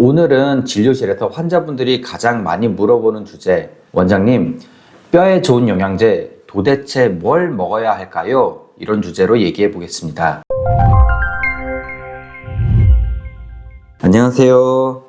오늘은 진료실에서 환자분들이 가장 많이 물어보는 주제, 원장님, 뼈에 좋은 영양제 도대체 뭘 먹어야 할까요? 이런 주제로 얘기해 보겠습니다. 안녕하세요.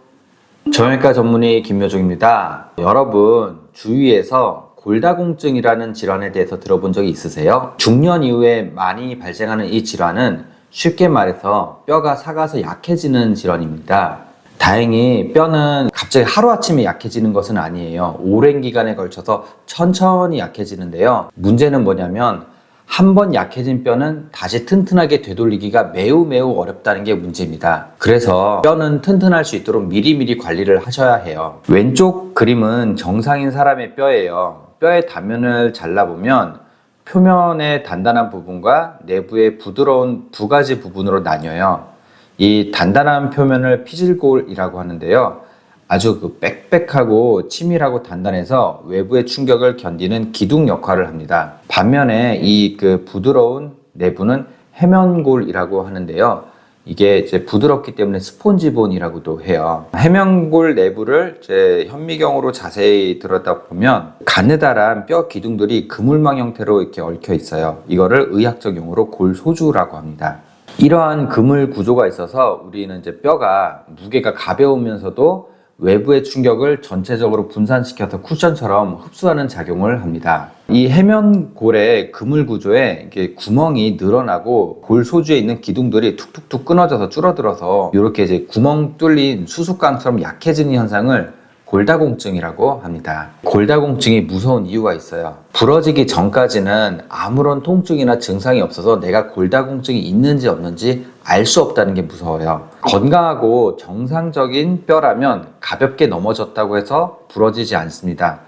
정형외과 전문의 김효종입니다. 여러분, 주위에서 골다공증이라는 질환에 대해서 들어본 적이 있으세요? 중년 이후에 많이 발생하는 이 질환은 쉽게 말해서 뼈가 삭아서 약해지는 질환입니다. 다행히 뼈는 갑자기 하루아침에 약해지는 것은 아니에요. 오랜 기간에 걸쳐서 천천히 약해지는데요. 문제는 뭐냐면 한 번 약해진 뼈는 다시 튼튼하게 되돌리기가 매우 어렵다는 게 문제입니다. 그래서 뼈는 튼튼할 수 있도록 미리미리 관리를 하셔야 해요. 왼쪽 그림은 정상인 사람의 뼈예요. 뼈의 단면을 잘라보면 표면의 단단한 부분과 내부의 부드러운 두 가지 부분으로 나뉘어요. 이 단단한 표면을 피질골이라고 하는데요. 아주 빽빽하고 치밀하고 단단해서 외부의 충격을 견디는 기둥 역할을 합니다. 반면에 이 부드러운 내부는 해면골이라고 하는데요. 이게 이제 부드럽기 때문에 스폰지본이라고도 해요. 해면골 내부를 이제 현미경으로 자세히 들여다보면 가느다란 뼈 기둥들이 그물망 형태로 이렇게 얽혀 있어요. 이거를 의학적 용어로 골소주라고 합니다. 이러한 그물 구조가 있어서 우리는 이제 뼈가 무게가 가벼우면서도 외부의 충격을 전체적으로 분산시켜서 쿠션처럼 흡수하는 작용을 합니다. 이 해면골의 그물 구조에 이렇게 구멍이 늘어나고 골 소주에 있는 기둥들이 툭툭툭 끊어져서 줄어들어서 이렇게 이제 구멍 뚫린 수수깡처럼 약해지는 현상을 골다공증이라고 합니다. 골다공증이 무서운 이유가 있어요. 부러지기 전까지는 아무런 통증이나 증상이 없어서 내가 골다공증이 있는지 없는지 알 수 없다는 게 무서워요. 건강하고 정상적인 뼈라면 가볍게 넘어졌다고 해서 부러지지 않습니다.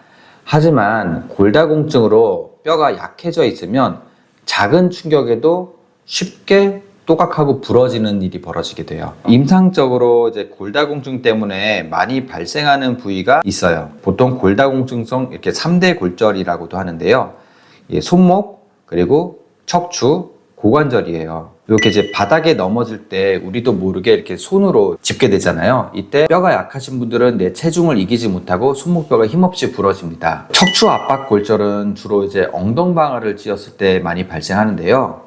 하지만 골다공증으로 뼈가 약해져 있으면 작은 충격에도 쉽게 또각하고 부러지는 일이 벌어지게 돼요. 임상적으로 이제 골다공증 때문에 많이 발생하는 부위가 있어요. 보통 골다공증성 이렇게 3대 골절이라고도 하는데요. 손목, 그리고 척추, 고관절이에요. 이렇게 이제 바닥에 넘어질 때 우리도 모르게 이렇게 손으로 짚게 되잖아요. 이때 뼈가 약하신 분들은 내 체중을 이기지 못하고 손목뼈가 힘없이 부러집니다. 척추 압박 골절은 주로 이제 엉덩방아를 찧었을 때 많이 발생하는데요.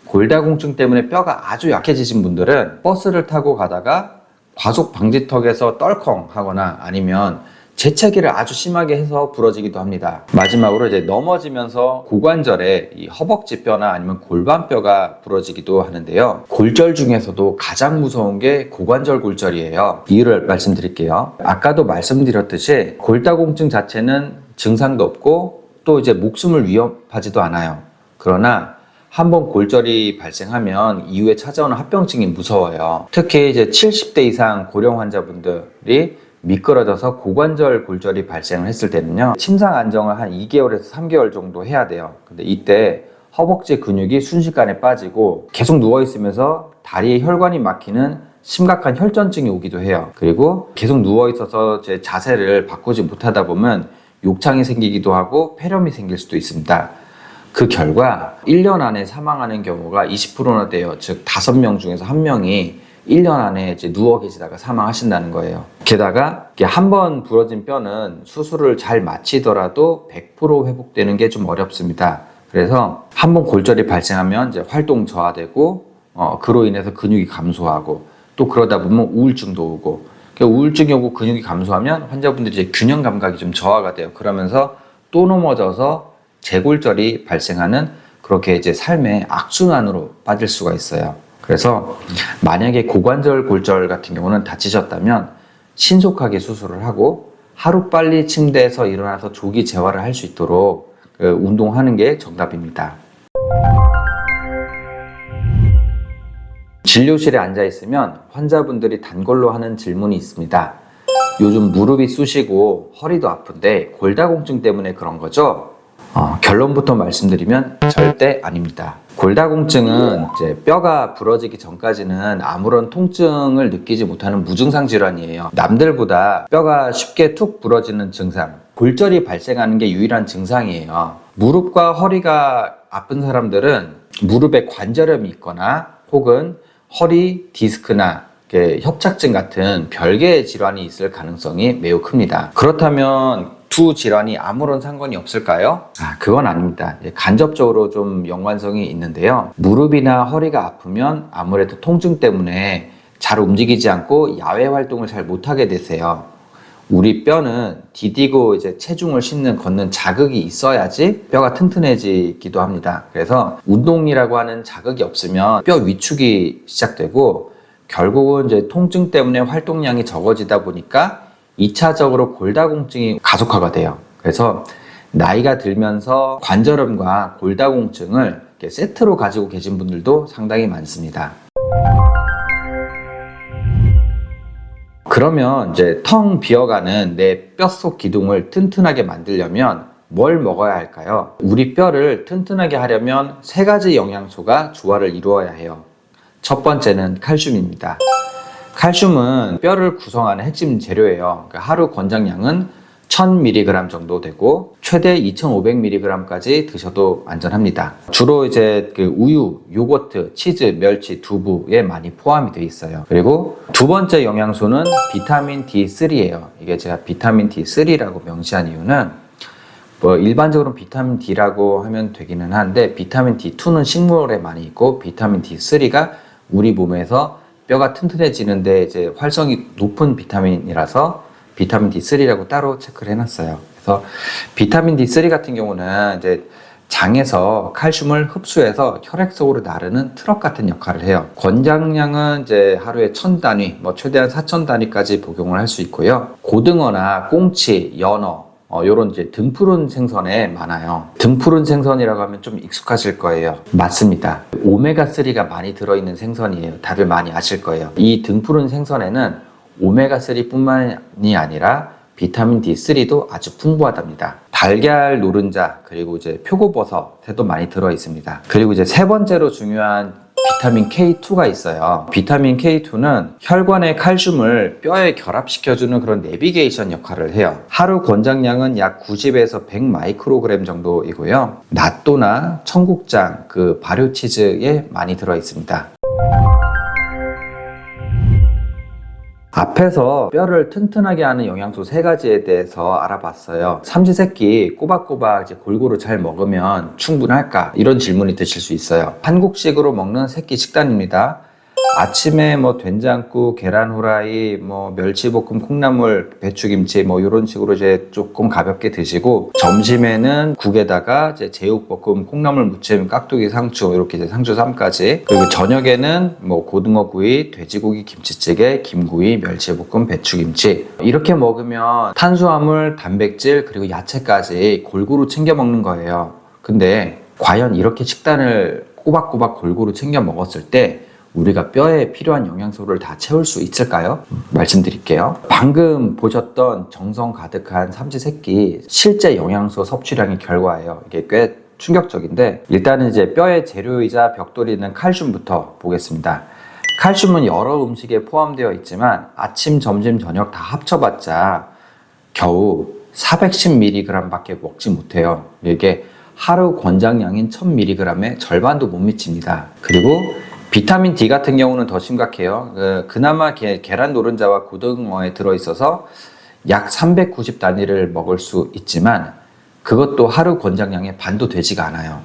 골다공증 때문에 뼈가 아주 약해지신 분들은 버스를 타고 가다가 과속 방지턱에서 떨컹 하거나 아니면 재채기를 아주 심하게 해서 부러지기도 합니다. 마지막으로 이제 넘어지면서 고관절에 이 허벅지 뼈나 아니면 골반뼈가 부러지기도 하는데요. 골절 중에서도 가장 무서운 게 고관절 골절이에요. 이유를 말씀드릴게요. 아까도 말씀드렸듯이 골다공증 자체는 증상도 없고 또 이제 목숨을 위협하지도 않아요. 그러나 한번 골절이 발생하면 이후에 찾아오는 합병증이 무서워요. 특히 이제 70대 이상 고령 환자분들이 미끄러져서 고관절 골절이 발생을 했을 때는요, 침상 안정을 한 2개월에서 3개월 정도 해야 돼요. 근데 이때 허벅지 근육이 순식간에 빠지고 계속 누워있으면서 다리에 혈관이 막히는 심각한 혈전증이 오기도 해요. 그리고 계속 누워있어서 제 자세를 바꾸지 못하다 보면 욕창이 생기기도 하고 폐렴이 생길 수도 있습니다. 그 결과 1년 안에 사망하는 경우가 20%나 돼요. 즉 5명 중에서 1명이 1년 안에 이제 누워 계시다가 사망하신다는 거예요. 게다가 한 번 부러진 뼈는 수술을 잘 마치더라도 100% 회복되는 게 좀 어렵습니다. 그래서 한 번 골절이 발생하면 이제 활동 저하되고 그로 인해서 근육이 감소하고 또 그러다 보면 우울증도 오고, 우울증이 오고 근육이 감소하면 환자분들이 이제 균형 감각이 좀 저하가 돼요. 그러면서 또 넘어져서 재골절이 발생하는 그렇게 이제 삶의 악순환으로 빠질 수가 있어요. 그래서 만약에 고관절 골절 같은 경우는 다치셨다면 신속하게 수술을 하고 하루빨리 침대에서 일어나서 조기 재활을 할 수 있도록 운동하는 게 정답입니다. 진료실에 앉아 있으면 환자분들이 단골로 하는 질문이 있습니다. 요즘 무릎이 쑤시고 허리도 아픈데 골다공증 때문에 그런 거죠? 결론부터 말씀드리면 절대 아닙니다. 골다공증은 이제 뼈가 부러지기 전까지는 아무런 통증을 느끼지 못하는 무증상 질환이에요. 남들보다 뼈가 쉽게 툭 부러지는 증상, 골절이 발생하는 게 유일한 증상이에요. 무릎과 허리가 아픈 사람들은 무릎에 관절염이 있거나 혹은 허리 디스크나 협착증 같은 별개의 질환이 있을 가능성이 매우 큽니다. 그렇다면 두 질환이 아무런 상관이 없을까요? 그건 아닙니다. 간접적으로 좀 연관성이 있는데요. 무릎이나 허리가 아프면 아무래도 통증 때문에 잘 움직이지 않고 야외 활동을 잘 못하게 되세요. 우리 뼈는 디디고 이제 체중을 걷는 자극이 있어야지 뼈가 튼튼해지기도 합니다. 그래서 운동이라고 하는 자극이 없으면 뼈 위축이 시작되고 결국은 이제 통증 때문에 활동량이 적어지다 보니까 2차적으로 골다공증이 가속화가 돼요. 그래서 나이가 들면서 관절염과 골다공증을 이렇게 세트로 가지고 계신 분들도 상당히 많습니다. 그러면 이제 텅 비어가는 내 뼛속 기둥을 튼튼하게 만들려면 뭘 먹어야 할까요? 우리 뼈를 튼튼하게 하려면 3가지 영양소가 조화를 이루어야 해요. 첫 번째는 칼슘입니다. 칼슘은 뼈를 구성하는 핵심 재료예요. 그러니까 하루 권장량은 1000mg 정도 되고 최대 2500mg까지 드셔도 안전합니다. 주로 이제 우유, 요거트, 치즈, 멸치, 두부에 많이 포함이 되어 있어요. 그리고 두 번째 영양소는 비타민 D3예요. 이게 제가 비타민 D3라고 명시한 이유는 일반적으로 비타민 D라고 하면 되기는 한데 비타민 D2는 식물에 많이 있고 비타민 D3가 우리 몸에서 뼈가 튼튼해지는데 이제 활성이 높은 비타민이라서 비타민 D3라고 따로 체크를 해놨어요. 그래서 비타민 D3 같은 경우는 이제 장에서 칼슘을 흡수해서 혈액 속으로 나르는 트럭 같은 역할을 해요. 권장량은 이제 하루에 1000단위, 최대한 4000단위까지 복용을 할 수 있고요. 고등어나 꽁치, 연어, 요런 이제 등푸른 생선에 많아요. 등푸른 생선이라고 하면 좀 익숙하실 거예요. 맞습니다. 오메가3가 많이 들어있는 생선이에요. 다들 많이 아실 거예요. 이 등푸른 생선에는 오메가3 뿐만이 아니라 비타민 D3도 아주 풍부하답니다. 달걀 노른자, 그리고 이제 표고버섯에도 많이 들어있습니다. 그리고 이제 세 번째로 중요한 비타민 K2가 있어요. 비타민 K2는 혈관의 칼슘을 뼈에 결합시켜주는 그런 내비게이션 역할을 해요. 하루 권장량은 약 90에서 100 마이크로그램 정도이고요. 낫또나 청국장, 발효치즈에 많이 들어있습니다. 앞에서 뼈를 튼튼하게 하는 영양소 3가지에 대해서 알아봤어요. 삼시세끼 꼬박꼬박 이제 골고루 잘 먹으면 충분할까? 이런 질문이 드실 수 있어요. 한국식으로 먹는 새끼 식단입니다. 아침에 된장국, 계란 후라이, 멸치볶음, 콩나물, 배추김치 이런 식으로 이제 조금 가볍게 드시고 점심에는 국에다가 이제 제육볶음, 콩나물 무침, 깍두기 상추 이렇게 이제 상추 3까지 그리고 저녁에는 고등어구이, 돼지고기 김치찌개, 김구이, 멸치볶음, 배추김치 이렇게 먹으면 탄수화물, 단백질 그리고 야채까지 골고루 챙겨 먹는 거예요. 근데 과연 이렇게 식단을 꼬박꼬박 골고루 챙겨 먹었을 때 우리가 뼈에 필요한 영양소를 다 채울 수 있을까요? 말씀드릴게요. 방금 보셨던 정성 가득한 삼시세끼 실제 영양소 섭취량의 결과예요. 이게 꽤 충격적인데 일단은 이제 뼈의 재료이자 벽돌이는 칼슘부터 보겠습니다. 칼슘은 여러 음식에 포함되어 있지만 아침, 점심, 저녁 다 합쳐봤자 겨우 410mg 밖에 먹지 못해요. 이게 하루 권장량인 1000mg의 절반도 못 미칩니다. 그리고 비타민 D 같은 경우는 더 심각해요. 그나마 계란 노른자와 고등어에 들어있어서 약 390단위를 먹을 수 있지만 그것도 하루 권장량의 반도 되지가 않아요.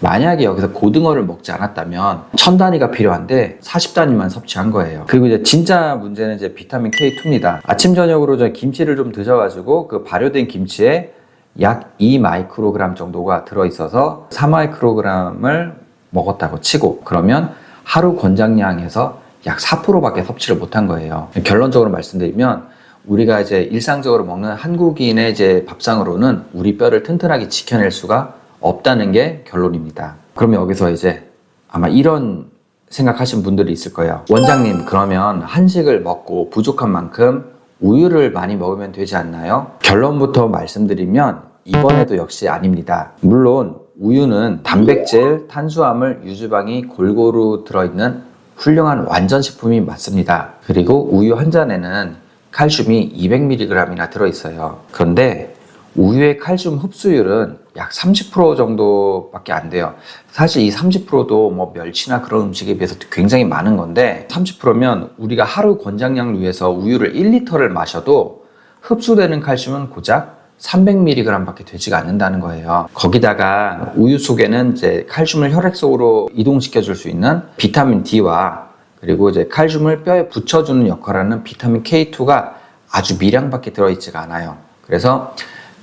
만약에 여기서 고등어를 먹지 않았다면 1000단위가 필요한데 40단위만 섭취한 거예요. 그리고 이제 진짜 문제는 이제 비타민 K2입니다. 아침 저녁으로 김치를 좀 드셔가지고 그 발효된 김치에 약 2 마이크로그램 정도가 들어있어서 4 마이크로그램을 먹었다고 치고 그러면 하루 권장량에서 약 4%밖에 섭취를 못한 거예요. 결론적으로 말씀드리면 우리가 이제 일상적으로 먹는 한국인의 이제 밥상으로는 우리 뼈를 튼튼하게 지켜낼 수가 없다는 게 결론입니다. 그럼 여기서 이제 아마 이런 생각하신 분들이 있을 거예요. 원장님, 그러면 한식을 먹고 부족한 만큼 우유를 많이 먹으면 되지 않나요? 결론부터 말씀드리면 이번에도 역시 아닙니다. 물론 우유는 단백질, 탄수화물, 유지방이 골고루 들어있는 훌륭한 완전식품이 맞습니다. 그리고 우유 한 잔에는 칼슘이 200mg이나 들어있어요. 그런데 우유의 칼슘 흡수율은 약 30% 정도밖에 안 돼요. 사실 이 30%도 뭐 멸치나 그런 음식에 비해서 굉장히 많은 건데 30%면 우리가 하루 권장량을 위해서 우유를 1리터를 마셔도 흡수되는 칼슘은 고작 300mg 밖에 되지가 않는다는 거예요. 거기다가 우유 속에는 이제 칼슘을 혈액 속으로 이동시켜 줄 수 있는 비타민 D와 그리고 이제 칼슘을 뼈에 붙여주는 역할을 하는 비타민 K2가 아주 미량밖에 들어있지가 않아요. 그래서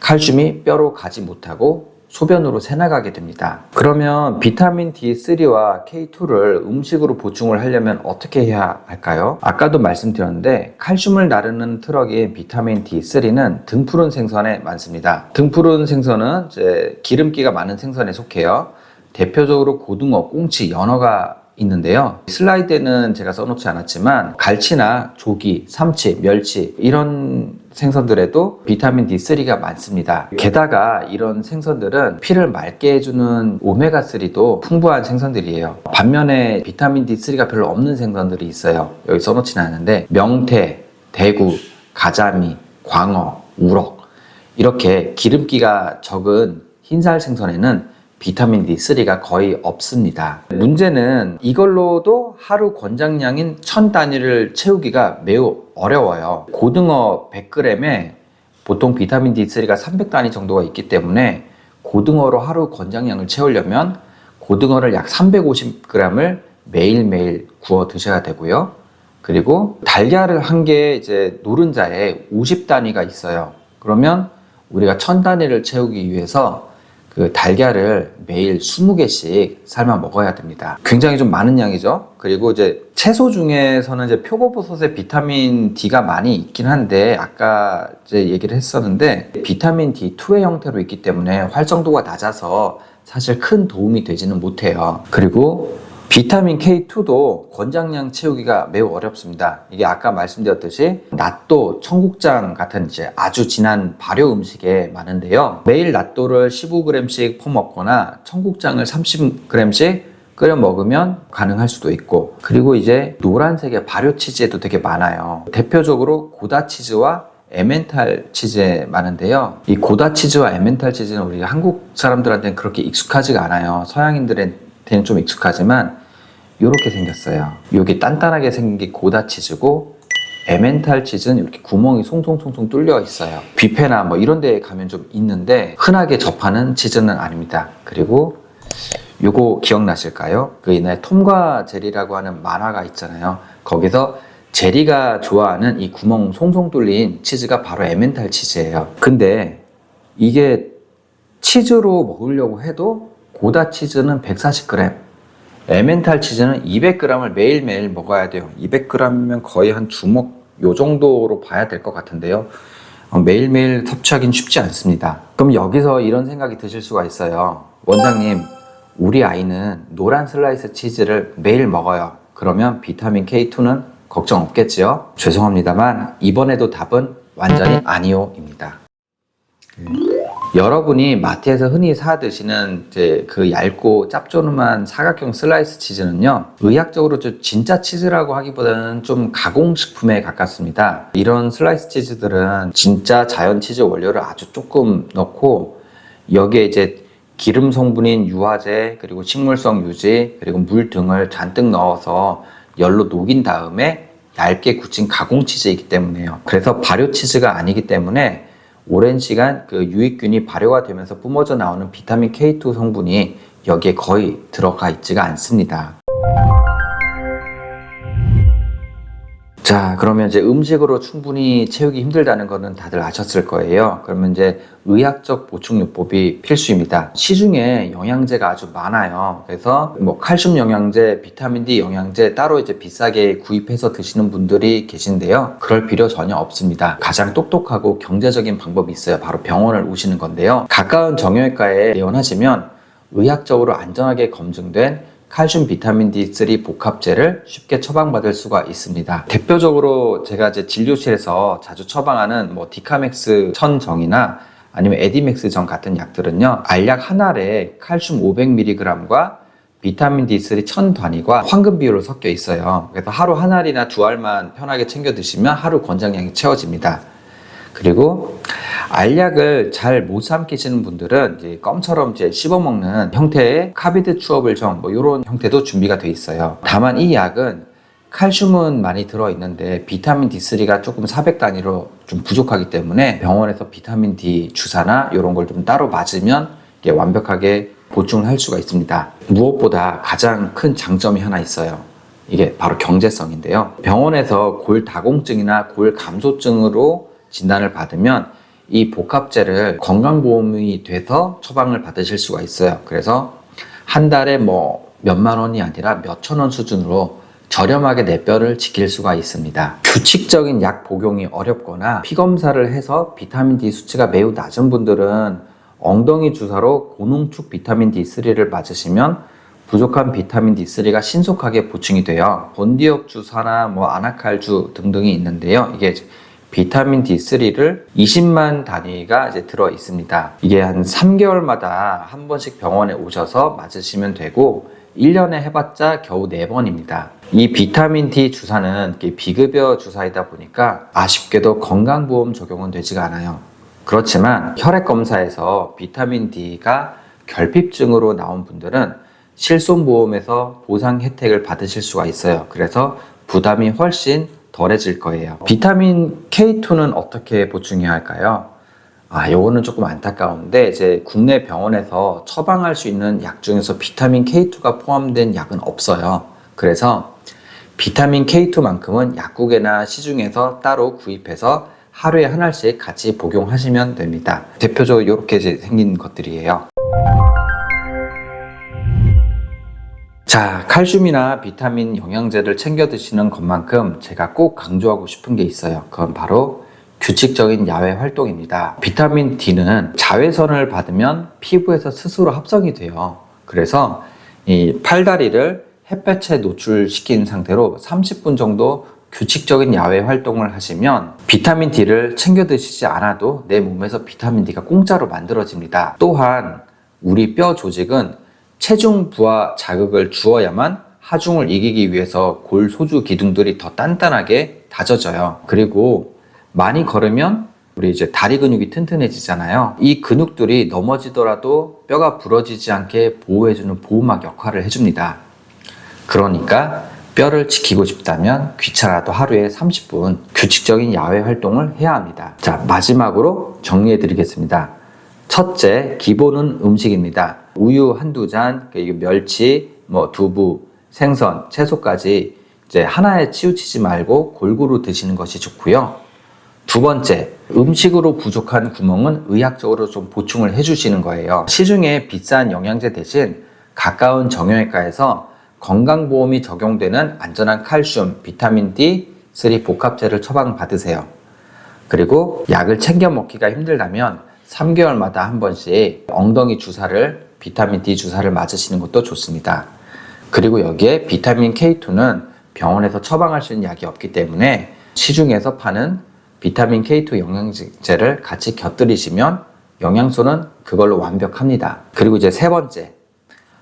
칼슘이 뼈로 가지 못하고 소변으로 새나가게 됩니다. 그러면 비타민 D3와 K2를 음식으로 보충을 하려면 어떻게 해야 할까요? 아까도 말씀드렸는데 칼슘을 나르는 트럭인 비타민 D3는 등푸른 생선에 많습니다. 등푸른 생선은 이제 기름기가 많은 생선에 속해요. 대표적으로 고등어, 꽁치, 연어가 있는데요. 슬라이드에는 제가 써놓지 않았지만 갈치나 조기, 삼치, 멸치 이런 생선들에도 비타민 D3가 많습니다. 게다가 이런 생선들은 피를 맑게 해주는 오메가3도 풍부한 생선들이에요. 반면에 비타민 D3가 별로 없는 생선들이 있어요. 여기 써놓지는 않은데 명태, 대구, 가자미, 광어, 우럭 이렇게 기름기가 적은 흰살 생선에는 비타민 D3가 거의 없습니다. 문제는 이걸로도 하루 권장량인 1000단위를 채우기가 매우 어려워요. 고등어 100g에 보통 비타민 D3가 300단위 정도가 있기 때문에 고등어로 하루 권장량을 채우려면 고등어를 약 350g을 매일매일 구워 드셔야 되고요. 그리고 달걀을 한 개 이제 노른자에 50단위가 있어요. 그러면 우리가 1000단위를 채우기 위해서 그 달걀을 매일 20개씩 삶아 먹어야 됩니다. 굉장히 좀 많은 양이죠. 그리고 이제 채소 중에서는 이제 표고버섯에 비타민 D가 많이 있긴 한데 아까 이제 얘기를 했었는데 비타민 D2의 형태로 있기 때문에 활성도가 낮아서 사실 큰 도움이 되지는 못해요. 그리고 비타민 K2도 권장량 채우기가 매우 어렵습니다. 이게 아까 말씀드렸듯이 낫또, 청국장 같은 이제 아주 진한 발효 음식에 많은데요. 매일 낫또를 15g씩 퍼먹거나 청국장을 30g씩 끓여 먹으면 가능할 수도 있고 그리고 이제 노란색의 발효 치즈에도 되게 많아요. 대표적으로 고다 치즈와 에멘탈 치즈에 많은데요. 이 고다 치즈와 에멘탈 치즈는 우리가 한국 사람들한테는 그렇게 익숙하지가 않아요. 서양인들한테는 좀 익숙하지만 이렇게 생겼어요. 여기 단단하게 생긴 게 고다 치즈고 에멘탈 치즈는 이렇게 구멍이 송송송송 뚫려 있어요. 뷔페나 뭐 이런 데에 가면 좀 있는데 흔하게 접하는 치즈는 아닙니다. 그리고 요거 기억나실까요? 그 옛날에 톰과 제리라고 하는 만화가 있잖아요. 거기서 제리가 좋아하는 이 구멍 송송 뚫린 치즈가 바로 에멘탈 치즈예요. 근데 이게 치즈로 먹으려고 해도 고다 치즈는 140g, 에멘탈 치즈는 200g을 매일매일 먹어야 돼요. 200g이면 거의 한 주먹 요 정도로 봐야 될 것 같은데요. 매일매일 섭취하기는 쉽지 않습니다. 그럼 여기서 이런 생각이 드실 수가 있어요. 원장님, 우리 아이는 노란 슬라이스 치즈를 매일 먹어요. 그러면 비타민 K2는 걱정 없겠지요? 죄송합니다만 이번에도 답은 완전히 아니요입니다. 여러분이 마트에서 흔히 사 드시는 이제 그 얇고 짭조름한 사각형 슬라이스 치즈는요, 의학적으로 진짜 치즈라고 하기보다는 좀 가공식품에 가깝습니다. 이런 슬라이스 치즈들은 진짜 자연 치즈 원료를 아주 조금 넣고 여기에 이제 기름 성분인 유화제, 그리고 식물성 유지, 그리고 물 등을 잔뜩 넣어서 열로 녹인 다음에 얇게 굳힌 가공 치즈이기 때문에요. 그래서 발효 치즈가 아니기 때문에 오랜 시간 그 유익균이 발효가 되면서 뿜어져 나오는 비타민 K2 성분이 여기에 거의 들어가 있지가 않습니다. 자, 그러면 이제 음식으로 충분히 채우기 힘들다는 거는 다들 아셨을 거예요. 그러면 이제 의학적 보충요법이 필수입니다. 시중에 영양제가 아주 많아요. 그래서 뭐 칼슘 영양제, 비타민 D 영양제 따로 이제 비싸게 구입해서 드시는 분들이 계신데요. 그럴 필요 전혀 없습니다. 가장 똑똑하고 경제적인 방법이 있어요. 바로 병원을 오시는 건데요. 가까운 정형외과에 내원하시면 의학적으로 안전하게 검증된 칼슘 비타민 D3 복합제를 쉽게 처방받을 수가 있습니다. 대표적으로 제가 이제 진료실에서 자주 처방하는 뭐 디카맥스 1000정이나 아니면 에디맥스 정 같은 약들은요, 알약 한 알에 칼슘 500mg과 비타민 D3 1000단위가 황금 비율로 섞여 있어요. 그래서 하루 한 알이나 두 알만 편하게 챙겨 드시면 하루 권장량이 채워집니다. 그리고 알약을 잘 못 삼키시는 분들은 이제 껌처럼 이제 씹어먹는 형태의 카비드 추어블 정 이런 형태도 준비가 돼 있어요. 다만 이 약은 칼슘은 많이 들어있는데 비타민 D3가 조금 400 단위로 좀 부족하기 때문에 병원에서 비타민 D 주사나 이런 걸 좀 따로 맞으면 이게 완벽하게 보충을 할 수가 있습니다. 무엇보다 가장 큰 장점이 하나 있어요. 이게 바로 경제성인데요. 병원에서 골다공증이나 골감소증으로 진단을 받으면 이 복합제를 건강보험이 돼서 처방을 받으실 수가 있어요. 그래서 한 달에 뭐 몇만 원이 아니라 몇천 원 수준으로 저렴하게 내 뼈를 지킬 수가 있습니다. 규칙적인 약 복용이 어렵거나 피검사를 해서 비타민 D 수치가 매우 낮은 분들은 엉덩이 주사로 고농축 비타민 D3를 맞으시면 부족한 비타민 D3가 신속하게 보충이 돼요. 본디옥 주사나 뭐 아나칼주 등등이 있는데요. 이게 비타민 D3를 20만 단위가 이제 들어 있습니다. 이게 한 3개월마다 한 번씩 병원에 오셔서 맞으시면 되고 1년에 해봤자 겨우 4번입니다. 이 비타민 D 주사는 비급여 주사이다 보니까 아쉽게도 건강보험 적용은 되지가 않아요. 그렇지만 혈액검사에서 비타민 D가 결핍증으로 나온 분들은 실손보험에서 보상 혜택을 받으실 수가 있어요. 그래서 부담이 훨씬 덜해질 거예요. 비타민 K2는 어떻게 보충해야 할까요? 요거는 조금 안타까운데 이제 국내 병원에서 처방할 수 있는 약 중에서 비타민 K2가 포함된 약은 없어요. 그래서 비타민 K2만큼은 약국이나 시중에서 따로 구입해서 하루에 하나씩 같이 복용하시면 됩니다. 대표적으로 이렇게 생긴 것들이에요. 자, 칼슘이나 비타민 영양제를 챙겨 드시는 것만큼 제가 꼭 강조하고 싶은 게 있어요. 그건 바로 규칙적인 야외 활동입니다. 비타민 D는 자외선을 받으면 피부에서 스스로 합성이 돼요. 그래서 이 팔다리를 햇볕에 노출시킨 상태로 30분 정도 규칙적인 야외 활동을 하시면 비타민 D를 챙겨 드시지 않아도 내 몸에서 비타민 D가 공짜로 만들어집니다. 또한 우리 뼈 조직은 체중 부하 자극을 주어야만 하중을 이기기 위해서 골 소주 기둥들이 더 단단하게 다져져요. 그리고 많이 걸으면 우리 이제 다리 근육이 튼튼해지잖아요. 이 근육들이 넘어지더라도 뼈가 부러지지 않게 보호해주는 보호막 역할을 해줍니다. 그러니까 뼈를 지키고 싶다면 귀찮아도 하루에 30분 규칙적인 야외 활동을 해야 합니다. 자, 마지막으로 정리해 드리겠습니다. 첫째, 기본은 음식입니다. 우유 한두 잔, 멸치, 두부, 생선, 채소까지 이제 하나에 치우치지 말고 골고루 드시는 것이 좋고요. 두 번째, 음식으로 부족한 구멍은 의학적으로 좀 보충을 해주시는 거예요. 시중에 비싼 영양제 대신 가까운 정형외과에서 건강보험이 적용되는 안전한 칼슘, 비타민 D3 복합제를 처방받으세요. 그리고 약을 챙겨 먹기가 힘들다면 3개월마다 한 번씩 엉덩이 주사를 비타민 D 주사를 맞으시는 것도 좋습니다. 그리고 여기에 비타민 K2는 병원에서 처방할 수 있는 약이 없기 때문에 시중에서 파는 비타민 K2 영양제를 같이 곁들이시면 영양소는 그걸로 완벽합니다. 그리고 이제 세 번째,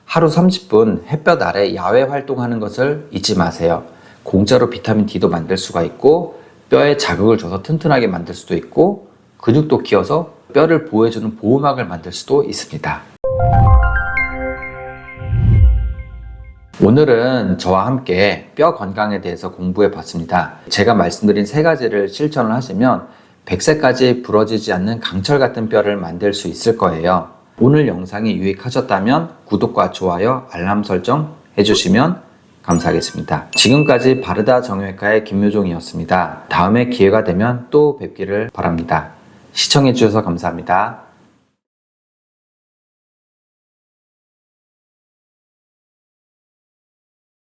하루 30분 햇볕 아래 야외 활동하는 것을 잊지 마세요. 공짜로 비타민 D도 만들 수가 있고 뼈에 자극을 줘서 튼튼하게 만들 수도 있고 근육도 키워서 뼈를 보호해주는 보호막을 만들 수도 있습니다. 오늘은 저와 함께 뼈 건강에 대해서 공부해 봤습니다. 제가 말씀드린 세 가지를 실천을 하시면 100세까지 부러지지 않는 강철 같은 뼈를 만들 수 있을 거예요. 오늘 영상이 유익하셨다면 구독과 좋아요, 알람 설정 해주시면 감사하겠습니다. 지금까지 바르다 정형외과의 김묘종이었습니다. 다음에 기회가 되면 또 뵙기를 바랍니다. 시청해주셔서 감사합니다.